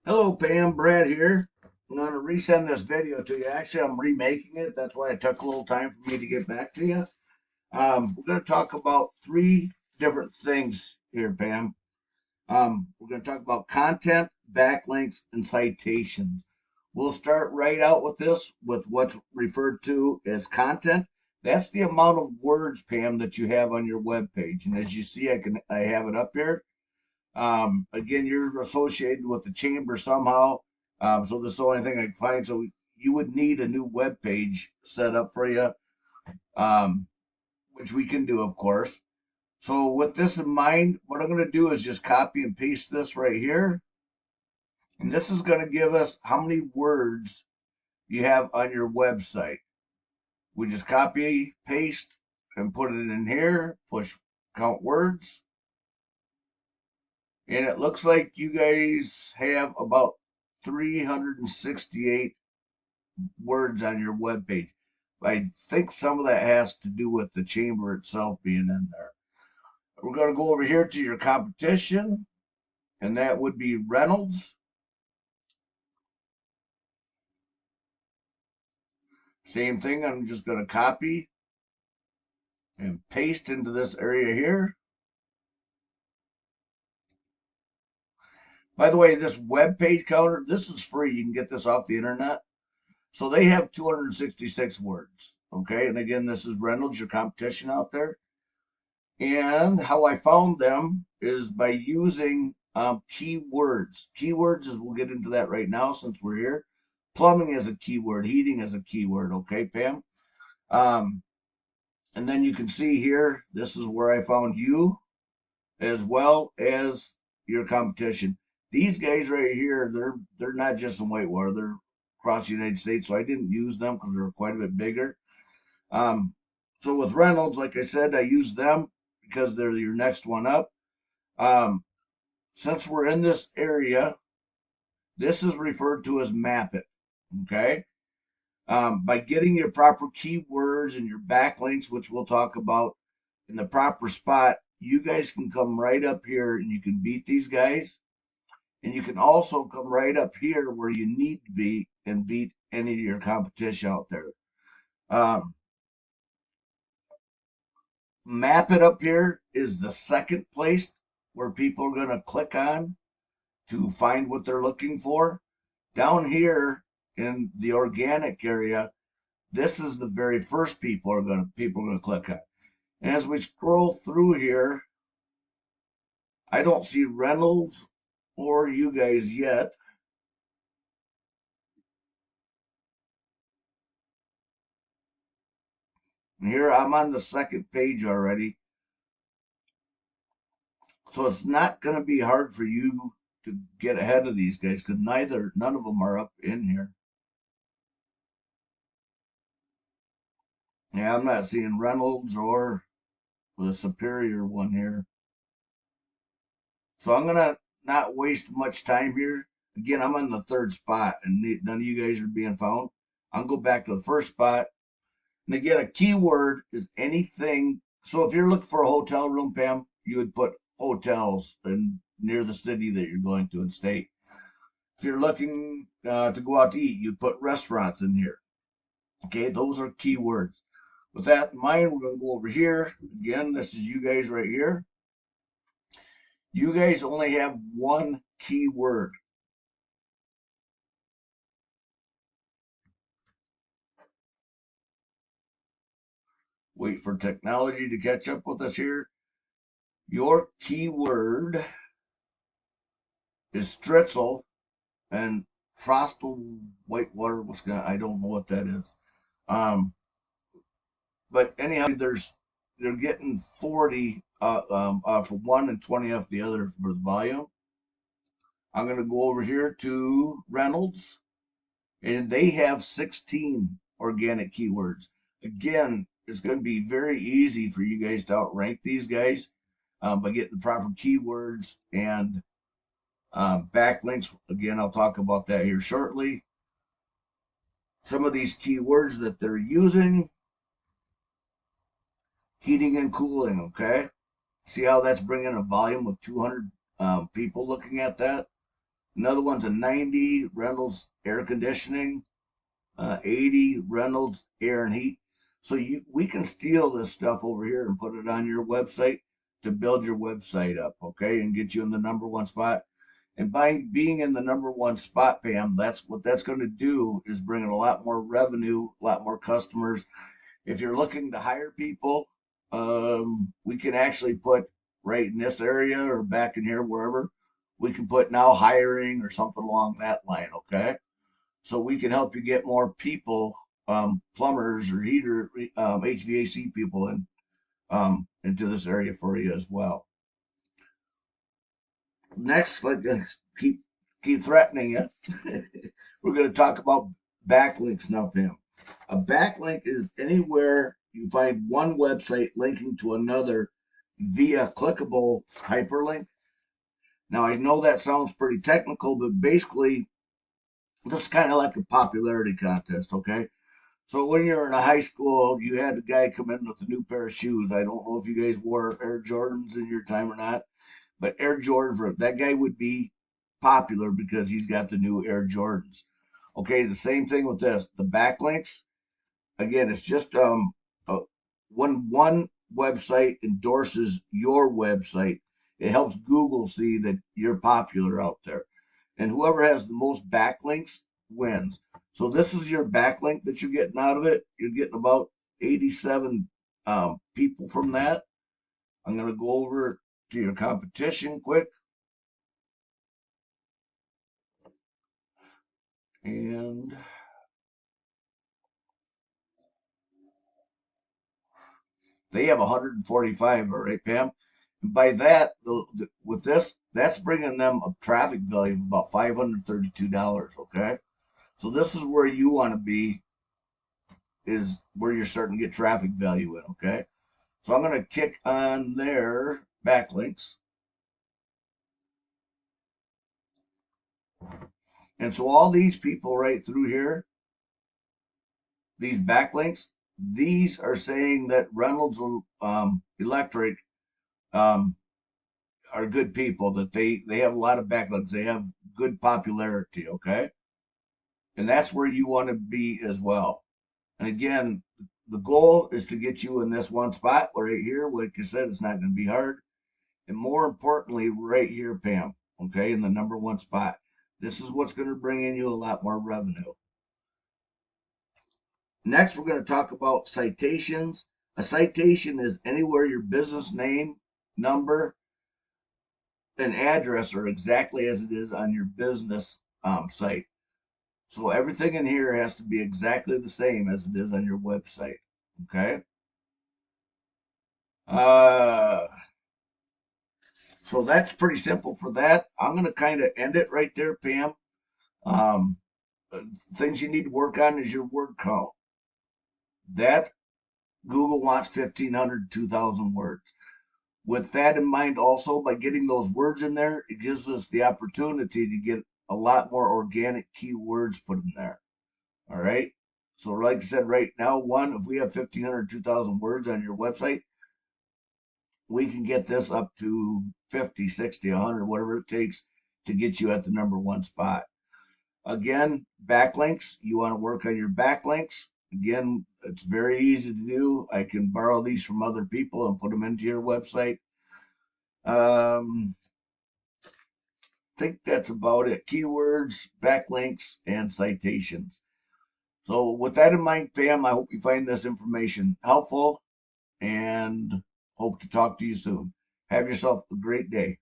Hello, Pam. Brad here. I'm going to resend this video to you. Actually, I'm remaking it. That's why it took a little time for me to get back to you. We're going to talk about three different things here, Pam. We're going to talk about content, backlinks, and citations. We'll start right out with this, with what's referred to as content. That's the amount of words, Pam, that you have on your web page. And as you see, I have it up here. Again, you're associated with the chamber somehow. So this is the only thing I can find. So you would need a new web page set up for you, um, which we can do, of course. So with this in mind, what I'm going to do is just copy and paste this right here. And this is going to give us how many words you have on your website. We just copy, paste, and put it in here, push count words. And it looks like you guys have about 368 words on your web page. I think some of that has to do with the chamber itself being in there. We're going to go over here to your competition, and that would be Reynolds. Same thing, I'm just going to copy and paste into this area here. By the way, this web page counter, this is free. You can get this off the internet. So they have 266 words. Okay, and again, this is Reynolds, your competition out there. And how I found them is by using keywords. Keywords is, we'll get into that right now since we're here. Plumbing is a keyword, heating is a keyword. Okay, Pam. Um, and then you can see here, this is where I found you as well as your competition. These guys right here, they're not just in Whitewater, they're across the United States. So I didn't use them because they're quite a bit bigger. So with Reynolds, like I said, I use them because they're your next one up. Um, since we're in this area, this is referred to as map it. Okay. By getting your proper keywords and your backlinks, which we'll talk about in the proper spot, you guys can come right up here and you can beat these guys. And you can also come right up here where you need to be and beat any of your competition out there. Map it up here is the second place where people are going to click on to find what they're looking for. Down here in the organic area, this is the very first people are going to click on. And as we scroll through here, I don't see Reynolds or you guys yet. And here I'm on the second page already. So it's not going to be hard for you to get ahead of these guys because none of them are up in here. Yeah, I'm not seeing Reynolds or the superior one here. So I'm going to not waste much time here. Again, I'm on the third spot and none of you guys are being found. I'll go back to the first spot. And again, a keyword is anything. So if you're looking for a hotel room, Pam, you would put hotels in near the city that you're going to and state. If you're looking to go out to eat, you'd put restaurants in here. Okay, those are keywords. With that in mind, we're going to go over here. Again, this is you guys right here. You guys only have one keyword. Wait for technology to catch up with us here. Your keyword is Stritzel and Frostal Whitewater, Wisconsin. I don't know what that is. But anyhow, they're getting 40 for one and 20 off the other for the volume. I'm going to go over here to Reynolds, and they have 16 organic keywords. Again, it's going to be very easy for you guys to outrank these guys by getting the proper keywords and backlinks. Again, I'll talk about that here shortly. Some of these keywords that they're using: heating and cooling. Okay, see how that's bringing a volume of 200 people looking at that. Another one's a 90, Reynolds air conditioning, 80, Reynolds air and heat. So we can steal this stuff over here and put it on your website to build your website up, okay, and get you in the #1 spot. And by being in the #1 spot, Pam, that's what that's going to do is bring in a lot more revenue, a lot more customers. If you're looking to hire people, we can actually put right in this area or back in here, wherever, we can put now hiring or something along that line, okay? So we can help you get more people, plumbers or heater, HVAC people into this area for you as well. Next, keep threatening you. We're going to talk about backlinks now, Pam. A backlink is anywhere you find one website linking to another via clickable hyperlink. Now, I know that sounds pretty technical, but basically, that's kind of like a popularity contest, okay? So when you're in a high school, you had a guy come in with a new pair of shoes. I don't know if you guys wore Air Jordans in your time or not, but Air Jordan, that guy would be popular because he's got the new Air Jordans. Okay, the same thing with this. The backlinks, again, it's just when one website endorses your website, it helps Google see that you're popular out there. And whoever has the most backlinks wins. So this is your backlink that you're getting out of it. You're getting about 87 people from that. I'm going to go over to your competition quick. And they have 145, all right, Pam? And by that, with this, that's bringing them a traffic value of about $532, okay? So this is where you want to be, is where you're starting to get traffic value in, okay? So I'm going to kick on their backlinks. And so all these people right through here, these backlinks, these are saying that Reynolds Electric um, are good people, that they have a lot of backlinks. They have good popularity, okay? And that's where you want to be as well. And again, the goal is to get you in this one spot right here. Like I said, it's not going to be hard. And more importantly, right here, Pam, okay, in the #1 spot. This is what's going to bring in you a lot more revenue. Next, we're going to talk about citations. A citation is anywhere your business name, number, and address are exactly as it is on your business site. So everything in here has to be exactly the same as it is on your website. Okay. Uh, so that's pretty simple for that. I'm going to kind of end it right there, Pam. Um, things you need to work on is your word count. That Google wants 1,500, 2,000 words. With that in mind, also by getting those words in there, it gives us the opportunity to get a lot more organic keywords put in there. All right. So, like I said, right now, if we have 1,500, 2,000 words on your website, we can get this up to 50, 60, 100, whatever it takes to get you at the #1 spot. Again, backlinks, you want to work on your backlinks. Again, it's very easy to do. I can borrow these from other people and put them into your website. I think that's about it. Keywords, backlinks, and citations. So with that in mind, Pam, I hope you find this information helpful and hope to talk to you soon. Have yourself a great day.